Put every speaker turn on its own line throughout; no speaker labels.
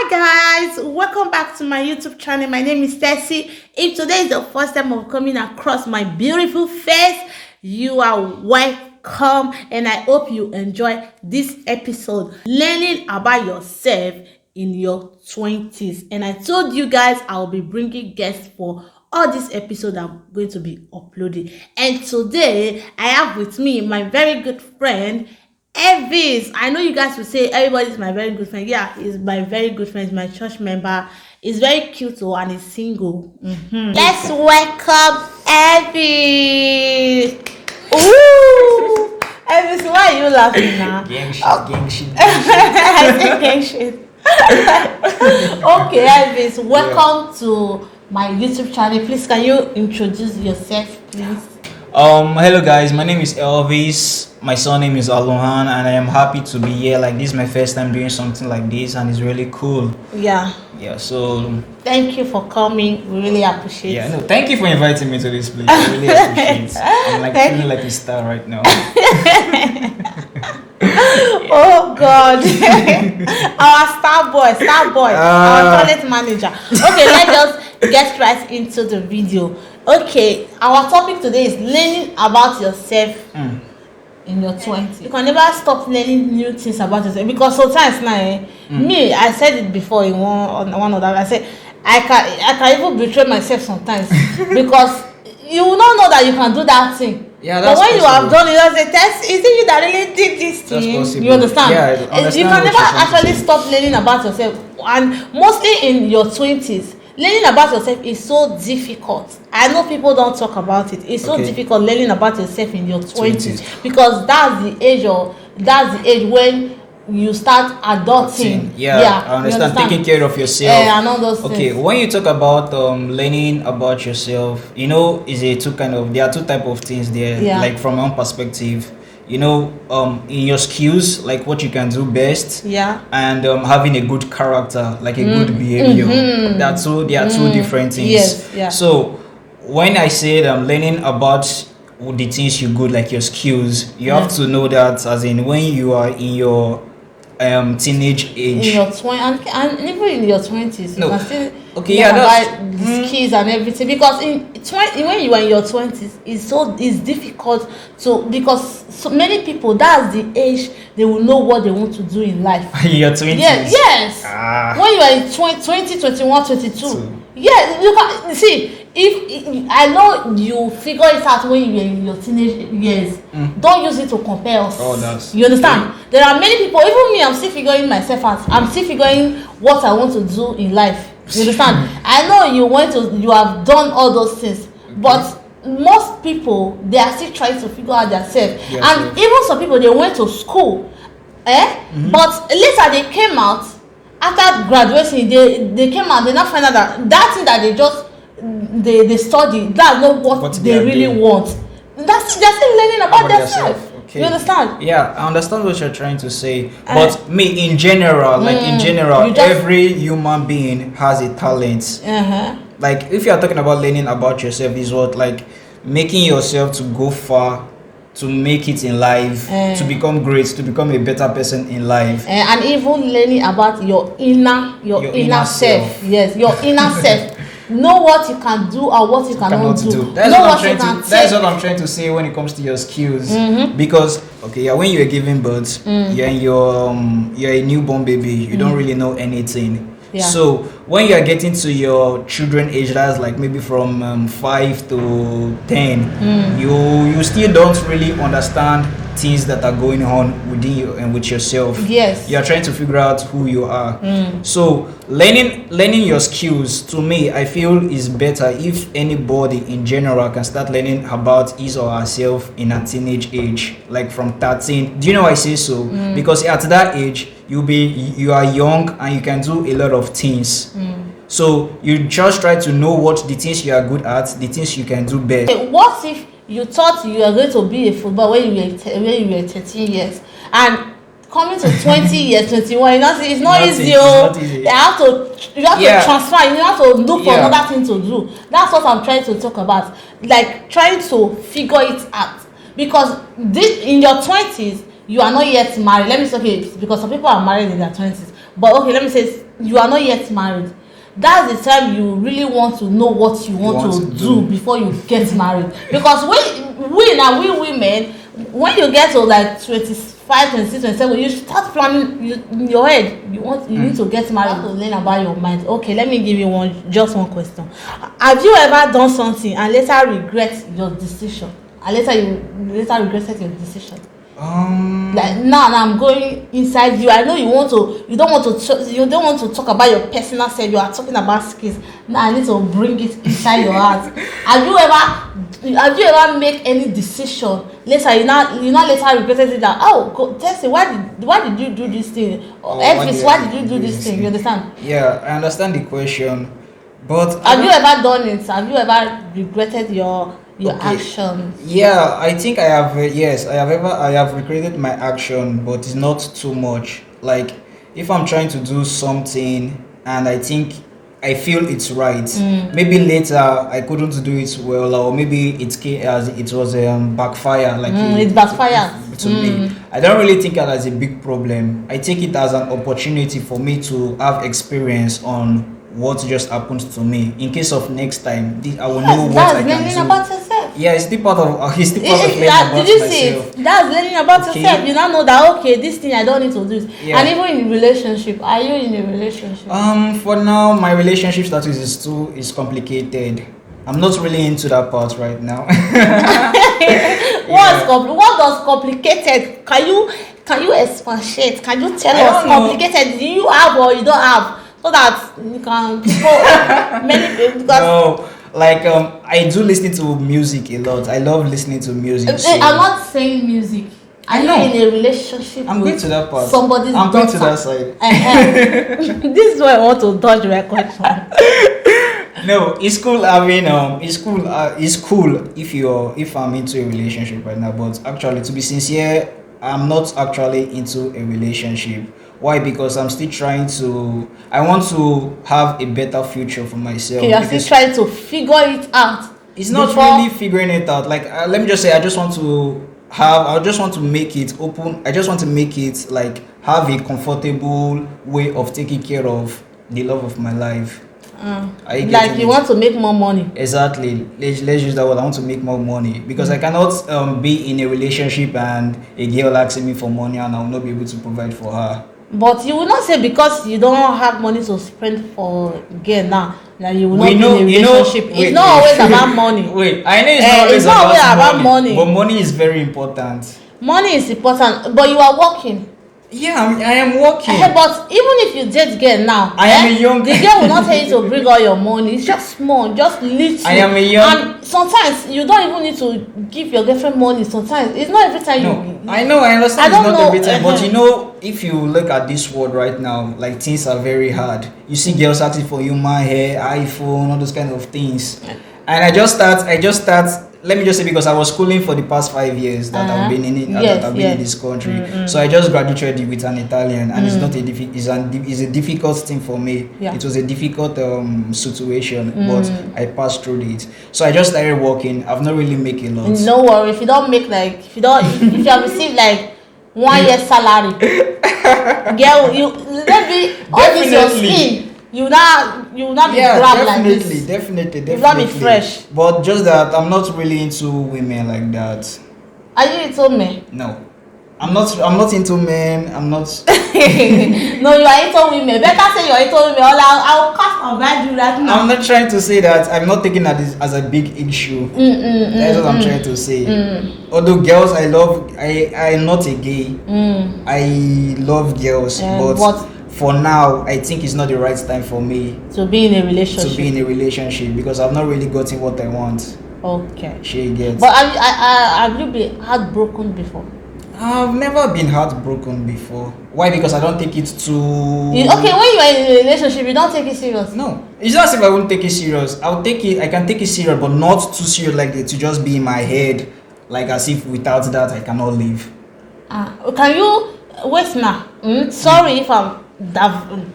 Hi guys, welcome back to my YouTube channel. My name is Tessie. If today is the first time of coming across my beautiful face, you are welcome, and I hope you enjoy this episode learning about yourself in your 20s. And I told you guys I'll be bringing guests for all these episodes I'm going to be uploading. And today I have with me my very good friend Elvis. I know you guys will say everybody's my very good friend. Yeah, he's my very good friend. He's my church member. He's very cute too, and he's single. Let's welcome Elvis. Ooh, Elvis, why are you laughing now?
Gang shit.
I say gang shit. Okay, Elvis, welcome to my YouTube channel. Please, can you introduce yourself, please?
Hello guys, my name is Elvis. My surname is Alohan, and I am happy to be here. Like, this is my first time doing something like this, and it's really cool.
Yeah.
So
thank you for coming. We really appreciate it.
no, thank you for inviting me to this place. I really appreciate it. I'm like feeling like a star right now.
Oh God. Our star boy, our toilet manager. Okay, let's just get right into the video. Okay, our topic today is learning about yourself in your 20s. You can never stop learning new things about yourself, because sometimes now, me, I said it before in one of that. I said I can even betray myself sometimes because you will not know that you can do that thing.
Yeah, that's
but when
possible.
you have done it, you say, "Tess, is it you that really did this thing?"
That's possible.
You understand?
Yeah, I understand.
You can never actually stop learning about yourself, and mostly in your 20s. Learning about yourself is so difficult. I know people don't talk about it. It's so difficult learning about yourself in your 20s because that's the age when you start adulting.
Yeah, I understand. Taking care of yourself.
Yeah, and all those things.
Okay, when you talk about learning about yourself, there are two type of things there.
Yeah.
Like, from my own perspective, in your skills, like what you can do best, and having a good character, like a good behavior. They are two different things.
Yes, yeah.
So when I said learning about the things you good, like your skills, you have to know that, as in, when you are in your teenage age,
in your 20s, and even in your 20s, you can still
that's
the skills and everything, because when you are in your 20s, it's difficult because so many people, that's the age they will know what they want to do in life.
In your 20s?
Yes. When you are in 20, 21, 22, yeah, you can see. If I know you figure it out when you're in your teenage years, don't use it to compare us.
Oh, that's
you understand? There are many people, even me, I'm still figuring myself out. I'm still figuring what I want to do in life. You understand? I know you have done all those things, but most people, they are still trying to figure out themselves. And even some people, they went to school, but later they came out after graduation. They came out, they now find out that thing that they study, that's not what they really want. They're still learning about themselves.
Okay.
You understand?
Yeah, I understand what you're trying to say. But me, in general, every human being has a talent. Like, if you're talking about learning about yourself, is what, like, making yourself to go far, to make it in life, to become great, to become a better person in life,
and even learning about your inner self. Yes, your inner self. Know what you can do or what you cannot do.
That's what I'm trying to say when it comes to your skills. Because when you are giving birth, you're a newborn baby, you don't really know anything. So when you are getting to your children age, that's like maybe from 5 to 10, you still don't really understand things that are going on within you and with yourself.
Yes,
you are trying to figure out who you are. So learning your skills, to me, I feel is better if anybody in general can start learning about his or herself in a teenage age, like from 13. Do you know why I say so? Because at that age, you are young and you can do a lot of things. So you just try to know what the things you are good at, the things you can do best.
What if you thought you were going to be a footballer when you were 13 years, and coming to 20 years, 21, it's not easy. You have to transfer, you have to look for another thing to do. That's what I'm trying to talk about, like trying to figure it out, because in your 20s, you are not yet married. Let me say, because some people are married in their 20s, but let me say you are not yet married, that's the time you really want to know what you want to do before you get married. Because we women, when you get to like 25, 26, 27, you start planning in your head. You need to get married to learn about your mind. Okay, let me give you just one question. Have you ever done something and later regret your decision? And later regretted your decision? Like now I'm going inside you. I know you don't want to talk about your personal self. You are talking about skills. Now I need to bring it inside your heart. Have you ever make any decision later you now later regretted it, that Tessie, why did you do this thing, or Elvis, why did you do this thing? You understand?
Yeah, I understand the question, but
have you ever done it? Have you ever regretted your action?
Yeah, I think I have. Yes, I have regretted my action, but it's not too much. Like if I'm trying to do something and I feel it's right, maybe later I couldn't do it well, or maybe it was backfire. Like
it backfired
to me. I don't really think it as a big problem. I take it as an opportunity for me to have experience on what just happened to me. In case of next time, I will know what I can do.
That's learning about yourself.
Yeah, it's the part of learning about
did you
myself.
see it? That's learning about yourself. You now know that this thing I don't need to do it.
Yeah.
And even in relationship, are you in a relationship?
For now, my relationship status is complicated. I'm not really into that part right now.
What does complicated? Can you expatiate? Can you tell us complicated? Do you have or you don't have? So that you can many people.
No, like I do listen to music a lot. I love listening to music.
I'm not saying music. Are you in a relationship?
I'm going to that part.
I'm
going to that side.
This is why I want to dodge my question.
No, it's cool having it's cool if I'm into a relationship right now. But actually, to be sincere, I'm not actually into a relationship. Why? Because I'm still I want to have a better future for myself.
Okay, you're still trying to figure it out.
It's not really figuring it out. Like, let me just say, I just want to make it open. I just want to make it like have a comfortable way of taking care of the love of my life.
Like you want to make more money.
Exactly. Let's use that word. I want to make more money because I cannot be in a relationship and a girl asking me for money and I will not be able to provide for her.
But you will not say because you don't have money to spend for girl now that you will not be in a relationship. It's not always about money.
Wait, I know it's not always about money. But money is very important.
Money is important, but you are working.
Yeah, I am working.
But even if you date girl now,
I am a young.
The girl will not tell you to bring all your money. It's just small, just little.
I am a young.
And sometimes you don't even need to give your girlfriend money. Sometimes it's not every time
I know, I understand. It's not every time, but if you look at this world right now, like things are very hard. You see girls asking for human hair, iPhone, all those kind of things. And I just start. Let me just say, because I was schooling for the past 5 years that I've been in in this country. So I just graduated with an Italian, and it's not it's a difficult thing for me. Yeah. It was a difficult situation, but I passed through it. So I just started working. I've not really made a lot.
No worry, if you have received like 1 year salary, girl, you let me all this your skin. You will not be proud like this.
Definitely.
You will not be fresh.
But just that I'm not really into women like that.
Are you into men?
No. I'm not into men. I'm not.
No, you are into women. Better say you're into women. I'll cast on bad you right now.
I'm not trying to say that. I'm not taking that as a big issue. That's what I'm trying to say. Although girls, I am not a gay. I love girls, but for now, I think it's not the right time for me
to be in a relationship.
Because I've not really gotten what I want.
Okay.
She gets.
But have you been heartbroken before?
I've never been heartbroken before. Why? Because I don't take it too.
When you are in a relationship, you don't take it serious.
No, it's not as if I won't take it serious. I'll take it. I can take it serious, but not too serious like it to just be in my head, like as if without that I cannot live.
Can you wait now? Sorry if I'm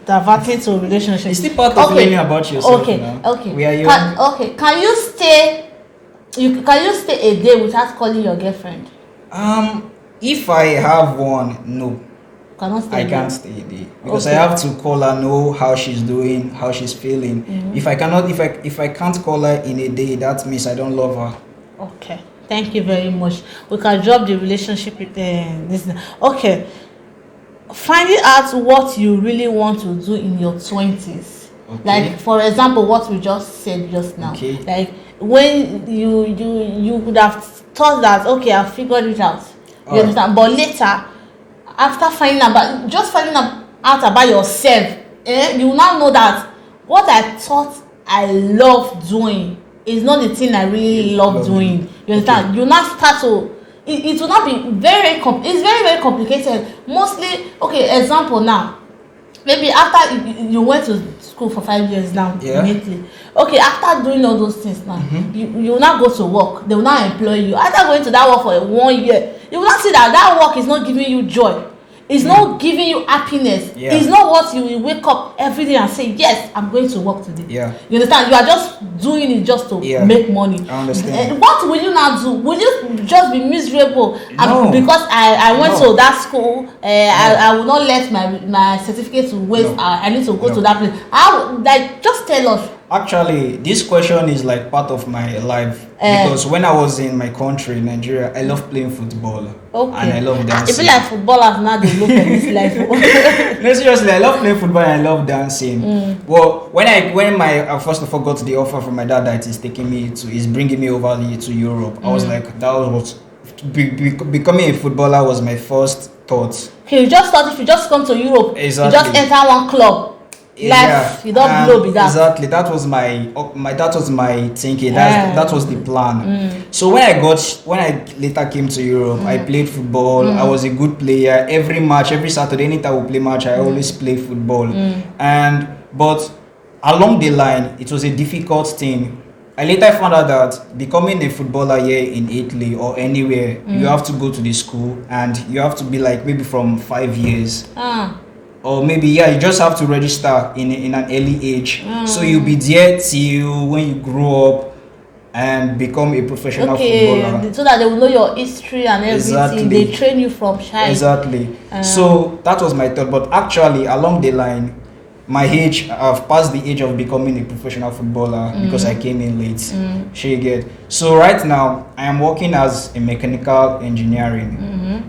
diverting to relationship.
It's still part of learning about yourself.
Okay.
We are young.
Can you stay a day without calling your girlfriend?
If I have one, no.
cannot stay
I
there.
can't stay there because
Okay.
I have to call her, know how she's doing, how she's feeling. If I cannot, if I can't call her in a day, that means I don't love her.
Okay, thank you very much. We can drop the relationship with this. Okay, finding out what you really want to do in your 20s.
Okay.
Like for example, what we just said just now.
Okay.
Like when you would have thought that okay, I figured it out. You
Alright.
understand? But later, after finding out about yourself, you will now know that what I thought I love doing is not the thing I really love doing. You understand?
Okay.
You now start to it will not be it's very complicated. Mostly, okay, example now. Maybe after you went to school for 5 years now,
Yeah.
immediately. Okay, after doing all those things now, you will now go to work. They will now employ you. After going to that work for 1 year, you will not see that work is not giving you joy. It's not giving you happiness.
Yeah.
It's not what you will wake up every day and say, yes, I'm going to work today.
Yeah.
You understand? You are just doing it just to make money.
I understand.
And what will you now do? Will you just be miserable?
No.
Because I went
No.
to that school, I will not let my certificate to waste.
No.
I need to go
No.
to that place. Just tell us.
Actually, this question is like part of my life because when I was in my country, Nigeria, I love playing football.
Okay.
And I love
It
dancing.
feel like footballers now they look at this life.
No, seriously, I love playing football and I love dancing. Well, when my first of all got the offer from my dad that is bringing me over to Europe, I was like, that was becoming a footballer was my first thought.
Okay, you just thought if you just come to Europe,
Exactly.
you just enter one club. Life, you don't blow with that.
Exactly, that was my thinking. That was the plan. So when I later came to Europe, I played football. I was a good player. Every Saturday, anytime we play match, I always play football. But along the line, it was a difficult thing. I later found out that becoming a footballer here in Italy or anywhere, you have to go to the school and you have to be like maybe from 5 years. Or maybe you just have to register in an early age. So you'll be there till when you grow up and become a professional footballer.
So that they will know your history and everything.
Exactly.
They train you from child.
Exactly. So that was my thought. But actually, along the line, I've passed the age of becoming a professional footballer because I came in late. So right now, I am working as a mechanical engineering.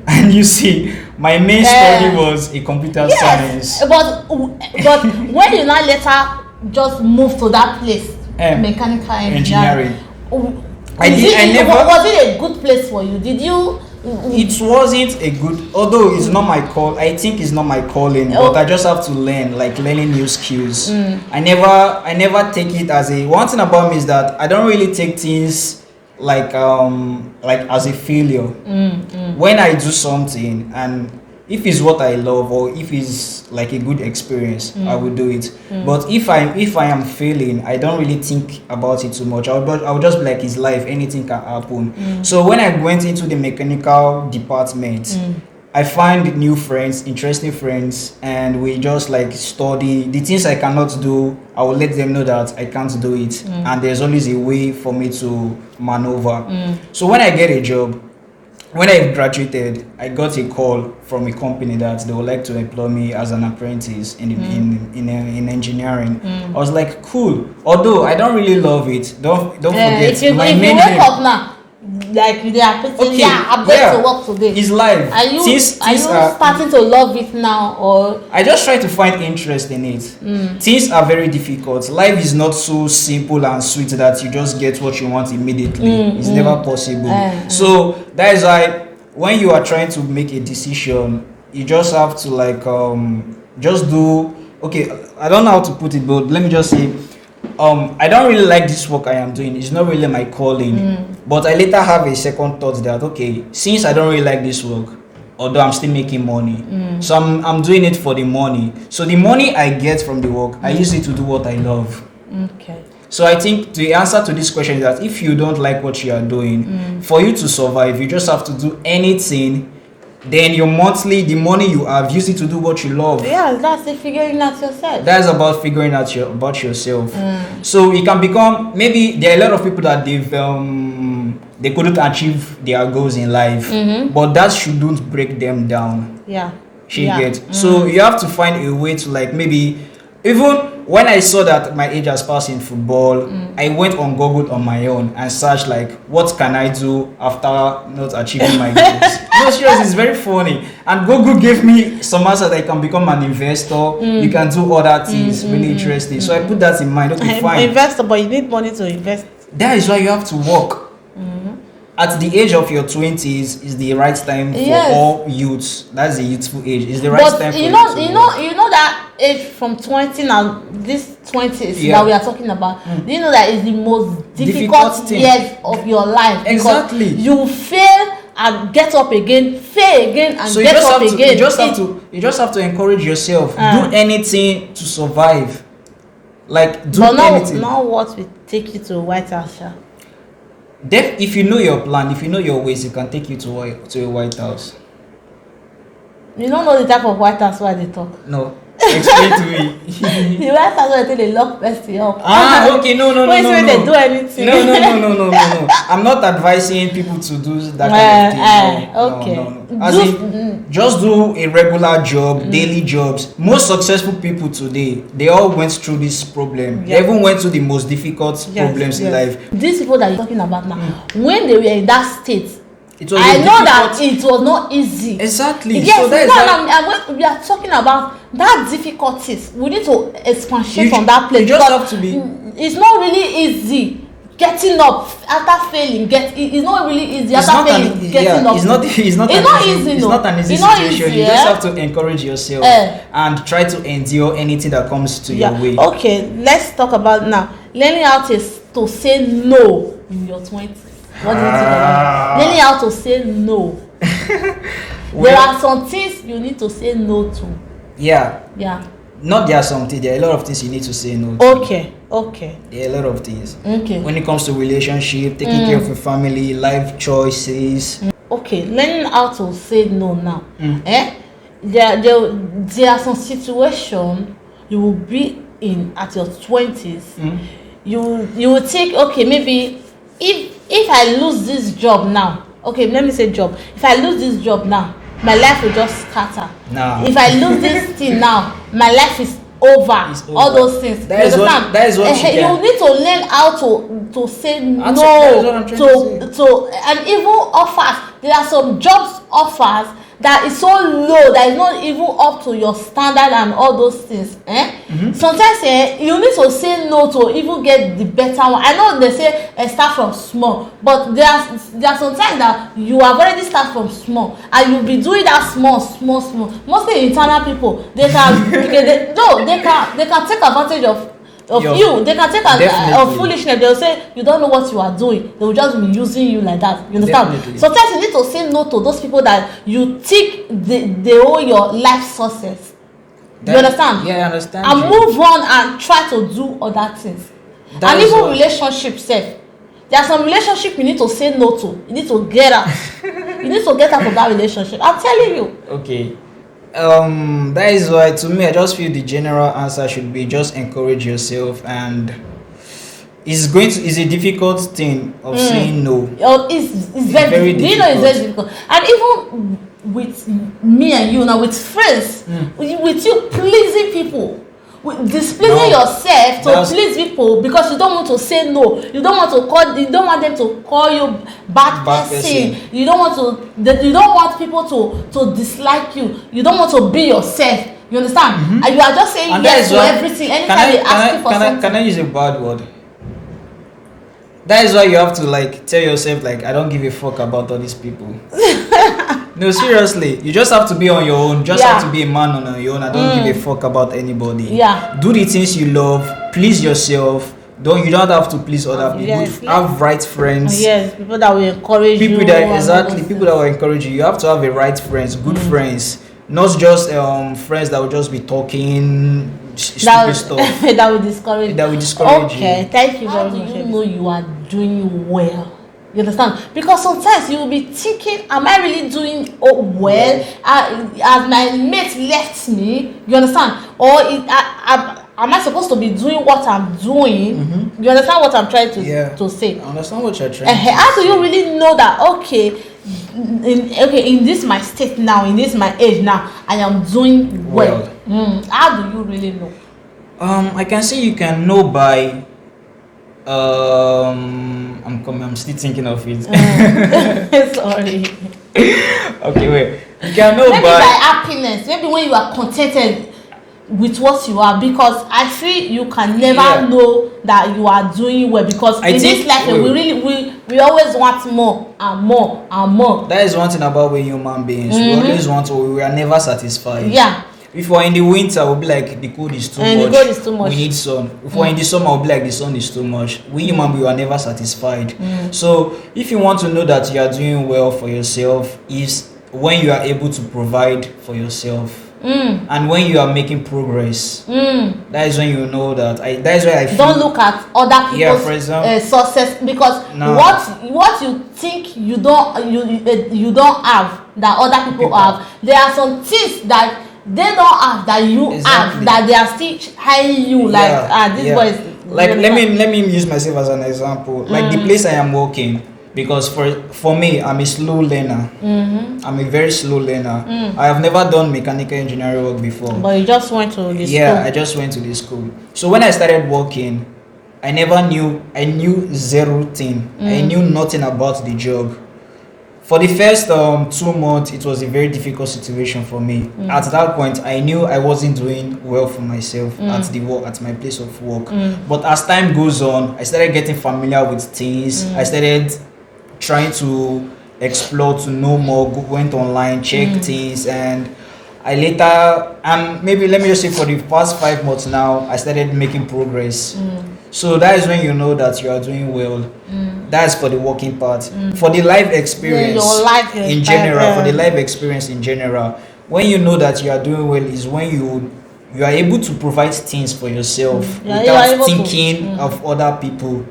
And you see, my main study was a computer science.
But when you now later just move to that place, mechanical engineering. Was it a good place for you? Did you?
It wasn't a good, although it's not my call. I think it's not my calling, but I just have to learning new skills. I never take it as one thing about me is that I don't really take things like as a failure. When I do something and if it's what I love or if it's like a good experience, I will do it. But if I am failing, I don't really think about it too much. I'll just be like, it's life, anything can happen. So when I went into the mechanical department, I find new friends, interesting friends, and we just like study the things I cannot do. I will let them know that I can't do it, and there's always a way for me to maneuver. So when I get a job, when I graduated, I got a call from a company that they would like to employ me as an apprentice in engineering. I was like, cool. Although I don't really love it. Don't forget
if you
my main
wake
aim.
up now, like they are saying, I'm going to work today.
It's life.
Are you starting to love it now, or
I just try to find interest in it. Things are very difficult. Life is not so simple and sweet that you just get what you want immediately. It's never possible. So that is why when you are trying to make a decision, you just have to just do. Okay, I don't know how to put it, but let me just say, I don't really like this work I am doing. It's not really my calling. But I later have a second thought that, okay, since I don't really like this work, although I'm still making money, so I'm doing it for the money. So the money I get from the work, I use it to do what I love.
Okay.
So I think the answer to this question is that if you don't like what you are doing, for you to survive, you just have to do anything. Then the money you have, use it to do what you love.
Yeah, that's it, figuring out yourself.
That's about figuring out about yourself. So you can become, maybe there are a lot of people that they couldn't achieve their goals in life, but that shouldn't break them down.
Yeah.
She gets. So you have to find a way to like maybe even when I saw that my age has passed in football, I went on Google on my own and searched like what can I do after not achieving my goals. No, seriously, it's very funny. And Google gave me some answer that I can become an investor. You can do other things, really interesting. So I put that in mind. Okay, fine.
Investor, but you need money to invest.
That is why you have to work. At the age of your 20s is the right time for all youths. That's the youthful age. It's the right time for
you know that age from 20 now, this 20s that we are talking about. Do you know that is the most difficult years of your life?
Exactly.
You fail and get up again, fail again and get up again.
You just have to encourage yourself. Do anything to survive. Like do anything.
Not what will take you to a White House.
If you know your plan, if you know your ways, it can take you to a White House.
You don't know the type of White House where they talk.
No. Explain to me.
The White House where they lock person up.
Okay, no.
They do anything.
No. I'm not advising people to do that kind of thing. No. As in, just do a regular job, daily jobs. Most successful people today, they all went through this problem. They even went through the most difficult problems in life.
These people that you're talking about now, when they were in that state,
I
know that it was not easy.
Exactly.
Yes,
so
and when we are talking about that difficulties, we need to expatiate on that place.
You just have to be.
It's not really easy getting up after failing. It's not really easy after failing. Getting up.
It's not easy. It's not an easy situation. You just have to encourage yourself and try to endure anything that comes to your way.
Okay, let's talk about now learning how to say no in your 20s. What do you think about learning how to say no? There are some things you need to say no to.
Yeah. Not there are some things. There are a lot of things you need to say no to.
Okay.
There are a lot of things.
Okay.
When it comes to relationship, taking care of your family, life choices.
Okay, learning how to say no now. There are some situations you will be in at your 20s. You will think, okay, maybe if I lose this job now, okay, let me say job. If I lose this job now, my life will just scatter.
No.
If I lose this thing now, my life is over. All those things.
That is what
you need to learn how to say no to and even offers. There are some jobs offers that is so low that is not even up to your standard and all those things. Sometimes you need to say no to even get the better one. I know they say start from small, but there are sometimes that you have already start from small and you'll be doing that small. Mostly internal people, they can they can take advantage of you. They can take a foolishness. They'll say you don't know what you are doing. They will just be using you like that. You understand?
Definitely.
Sometimes you need to say no to those people that you think they owe your life success. You understand?
Yeah, I understand.
And move on and try to do other things. And even relationships, there are some relationships you need to say no to. You need to get out. You need to get out of that relationship. I'm telling you.
Okay. That is why to me I just feel the general answer should be just encourage yourself, and it's a difficult thing of saying no.
It's very difficult. You know, it's very difficult. And even with me and you now, with friends, with you pleasing people, with displeasing yourself to please people because you don't want to say no. You don't want them to call you bad person. You don't want people to dislike you. You don't want to be yourself. You understand? And you are just saying yes to everything. Anytime they ask you for something.
Can I use a bad word? That is why you have to like tell yourself like I don't give a fuck about all these people. No, seriously, you just have to be on your own. Just have to be a man on your own. I don't give a fuck about anybody. Do the things you love. Please yourself. You don't have to please other people. Have right friends.
Yes, people that will encourage you.
People that will encourage you. You have to have a right friends, good friends, not just friends that will just be talking stupid stuff.
That will discourage.
Okay,
thank you very much. You know you are doing well. You understand? Because sometimes you will be thinking, am I really doing well? As my mate left me, you understand? Or am I supposed to be doing what I'm doing? You understand what I'm trying to say?
I understand what you're trying to say.
How do you really know that, okay, in this my state now, in this my age now, I am doing well. How do you really know?
I can say you can know by I'm still thinking of it.
Sorry.
Okay, wait. You can know
Maybe by happiness. Maybe when you are contented with what you are, because I feel you can never know that you are doing well, because in this life we always want more and more and more.
That is one thing about we human beings. We always want to. We are never satisfied.
Yeah.
If we're in the winter, we'll be like the cold is too much.
The cold is too much.
We need sun. If we're in the summer, we'll be like the sun is too much. We human beings are never satisfied. So if you want to know that you are doing well for yourself, is when you are able to provide for yourself. And when you are making progress, that is when you know that. That is why I feel.
Don't look at other people's
for example,
success, because what you think you don't have that other people have. There are some things that they don't have that you have, that they are still hiring you, like this boy is
like let me use myself as an example. Like the place I am working, because for me, I'm a slow learner. I'm a very slow learner. I have never done mechanical engineering work before.
But you just went to the school.
Yeah, I just went to the school. So when I started working, I knew zero thing. I knew nothing about the job. For the first 2 months, it was a very difficult situation for me. At that point, I knew I wasn't doing well for myself at my place of work. But as time goes on, I started getting familiar with things. I started trying to explore, to know more, went online, checked things, and I later, maybe let me just say for the past 5 months now, I started making progress. So that is when you know that you are doing well. That's for the working part. For the life experience in general, for the life experience in general, when you know that you are doing well is when you are able to provide things for yourself without thinking of other people.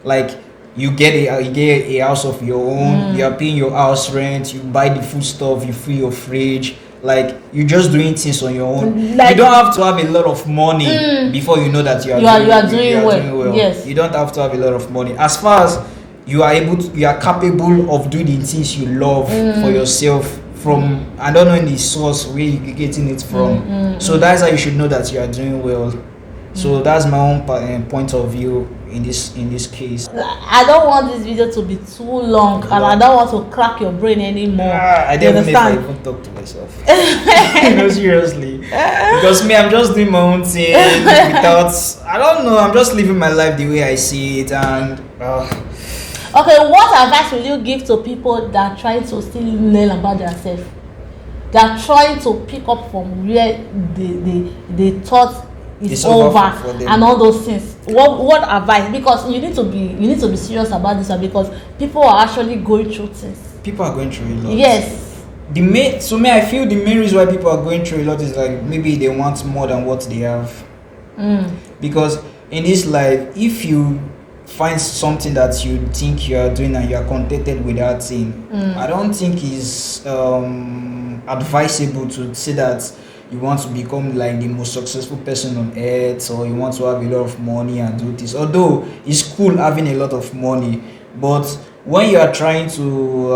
Like you get a house of your own, you are paying your house rent, you buy the food stuff, you fill your fridge. Like you're just doing things on your own. Like, you don't have to have a lot of money before you know that you are doing well.
Yes.
You don't have to have a lot of money. As far as you are capable of doing the things you love for yourself from, I don't know the source where you're getting it from. So that's how you should know that you are doing well. So that's my own point of view in this case.
I don't want this video to be too long, and I don't want to crack your brain anymore.
I don't know if I even talk to myself. No, seriously. Because me, I'm just doing my own thing without, I don't know, I'm just living my life the way I see it. And
okay, what advice will you give to people that are trying to still learn about themselves? They are trying to pick up from where they thought it's over and all those things. What advice? Because you need to be serious about this one, because people are actually going through things.
People are going through a lot.
Yes.
I feel the main reason why people are going through a lot is like maybe they want more than what they have. Because in this life, if you find something that you think you are doing and you are contented with that thing, I don't think it's advisable to say that you want to become like the most successful person on earth, or you want to have a lot of money and do this. Although it's cool having a lot of money, but when you are trying to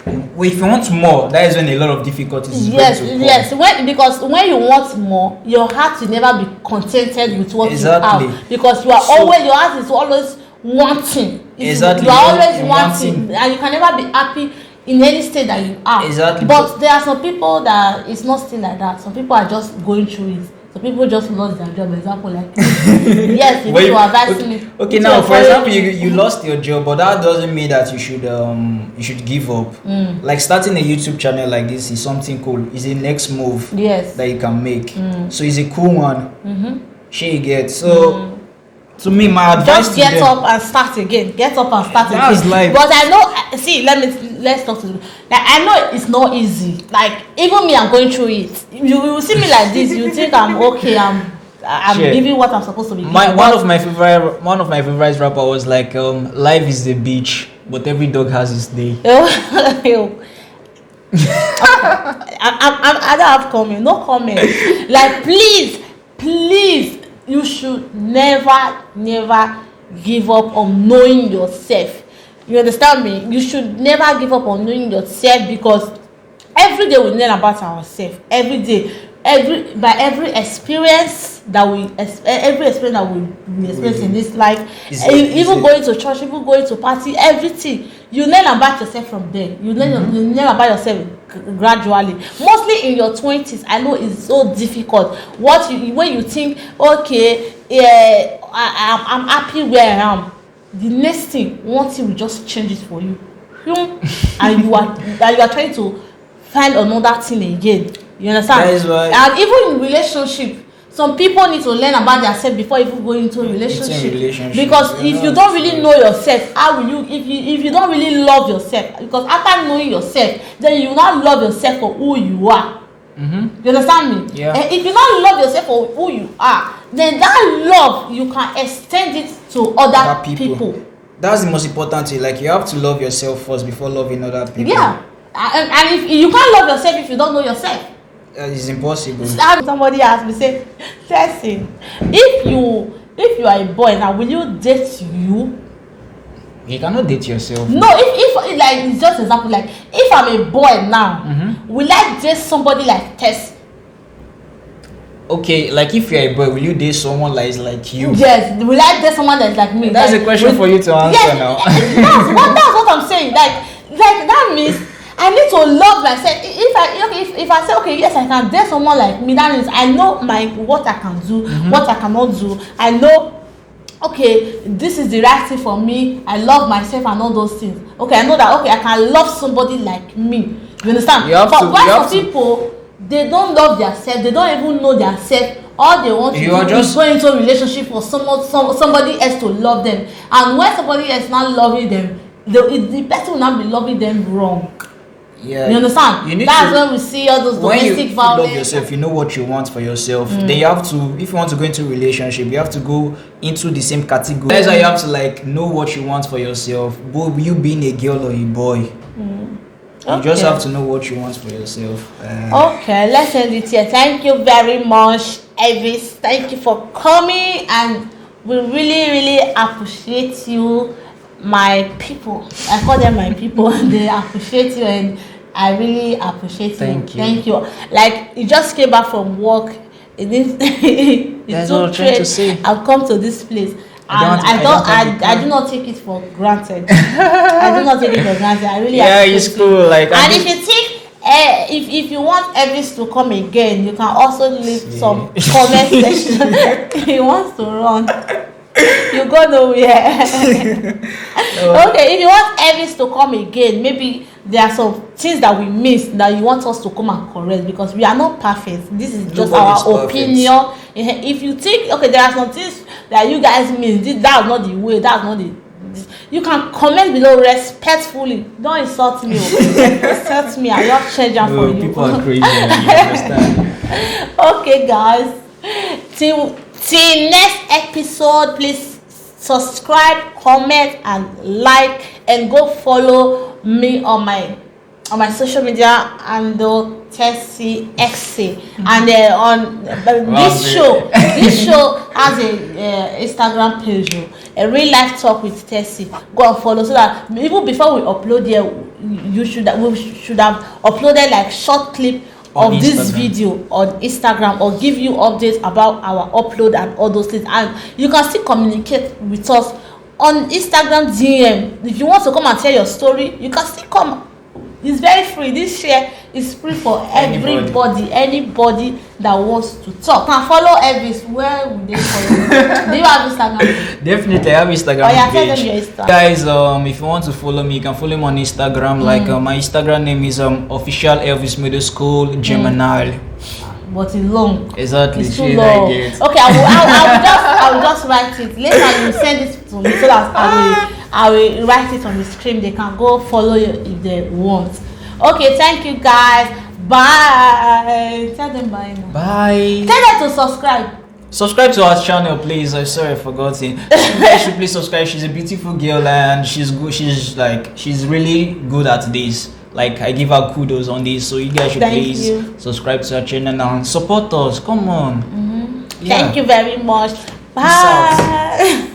if you want more, that is when a lot of difficulties is going to come.
Yes. Because when you want more, your heart will never be contented with what you have, because you are always, your heart is always wanting.
Exactly.
You are always wanting, and you can never be happy in any state that you are.
Exactly.
But there are some people that it's not still like that. Some people are just going through it. Some people just lost their job. Example like yes, you need to advise me.
Okay, now for example, you lost your job, but that doesn't mean that you should give up. Like starting a YouTube channel like this is something cool. It's the next move that you can make. So it's a cool one. She gets so. To me, my advice
just get up and start again. Get up and start again.
Life.
But I know. See, let's talk to you. Like I know it's not easy. Like even me, I'm going through it. You see me like this. You think I'm okay. I'm giving what I'm supposed to be giving.
One of my favorite rapper was like, life is the beach, but every dog has its day.
I don't have comment. No comment. Like please. You should never give up on knowing yourself. You understand me? You should never give up on knowing yourself, because every day we learn about ourselves. Every day, every experience that we experience in this life, even going to church, even going to party, everything you learn about yourself from there. You learn about yourself gradually. Mostly in your 20s, I know it's so difficult. When you think, okay, I'm happy where I am, the next thing, one thing will just change it for you, and you are trying to find another thing again. You understand?
That is why.
And even in relationship, some people need to learn about themselves before even going into a relationship. Because if you don't really know yourself, how will you? If you don't really love yourself, because after knowing yourself, then you will not love yourself for who you are. You understand me?
Yeah.
And if you not love yourself for who you are, then that love you can extend it to other people.
That's the most important thing. Like, you have to love yourself first before loving other people.
Yeah. And if you can't love yourself if you don't know yourself,
it's impossible.
Somebody asked me, say, Tessie, if you are a boy now, will you date you?
You cannot date yourself.
No, if like, it's just example, like, if I'm a boy now, will I date somebody like Tessie?
Okay, like, if you're a boy, will you date someone that is like you?
Yes. Will I date someone that's like me?
That's a question for you to answer now.
That's what I'm saying. Like that means I need to love myself. If I say, okay, yes, I can date someone like me, that means I know what I can do, what I cannot do. I know, okay, this is the right thing for me. I love myself and all those things. Okay, I know that, okay, I can love somebody like me. You understand? But some people, they don't love themselves. They don't even know themselves. All they want to do is go into a relationship for somebody else to love them. And when somebody else not loving them, the person will not be loving them wrong.
Yeah,
you understand? That's when we see all those domestic violence.
Love yourself, you know what you want for yourself. Then you have to, if you want to go into a relationship, you have to go into the same category. That's why you have to, like, know what you want for yourself. Both you being a girl or a boy, you just have to know what you want for yourself.
Okay, let's end it here. Thank you very much, Elvis. Thank you for coming, and we really appreciate you. My people, I call them my people. They appreciate you, and I really appreciate you. Thank you. Like, you just came back from work.
That's what I'm trying to say.
I've come to this place, and I do not take it for granted. I do not take it for granted. I really appreciate
it's cool. Like,
and if you think, if you want Elvis to come again, you can also leave some comment section. He wants to run. You go nowhere. Okay, if you want Elvis to come again, maybe there are some things that we missed that you want us to come and correct, because we are not perfect. This is just our opinion. If you think, okay, there are some things that you guys missed, that's not the way, that's not the, you can comment below respectfully. Don't insult me. Insult me, I'll just change them for you.
People are crazy. You understand?
Okay, guys, till next episode, please subscribe, comment, and like, and go follow me on my social media and the TESSY-ESSE. And on this show has a Instagram page, a real life talk with Tessie. Go and follow, so that even before we upload here, we should have uploaded like short clip of this video on Instagram, or give you updates about our upload and all those things. And you can still communicate with us on Instagram DM. If you want to come and tell your story, you can still come. It's very free. This share is free for anybody that wants to talk. Can follow Elvis. Where will they follow you? Do you have Instagram?
Definitely, I have Instagram
Tell
page.
them your Instagram.
Guys, if you want to follow me, you can follow me on Instagram. Like, my Instagram name is official Elvis Middle School Gemini.
But it's long.
Exactly.
It's too long. Okay, I will just write it. Later you send it to me, so that I will write it on the screen. They can go follow you if they want. Okay, thank you guys. Bye. Tell them bye now.
Bye.
Tell them to subscribe.
Subscribe to our channel, please. I'm sorry, I forgot it. You guys should please subscribe. She's a beautiful girl, and she's good. She's really good at this. Like, I give her kudos on this, so you guys should please subscribe to our channel and support us. Come on.
Thank you very much. Bye.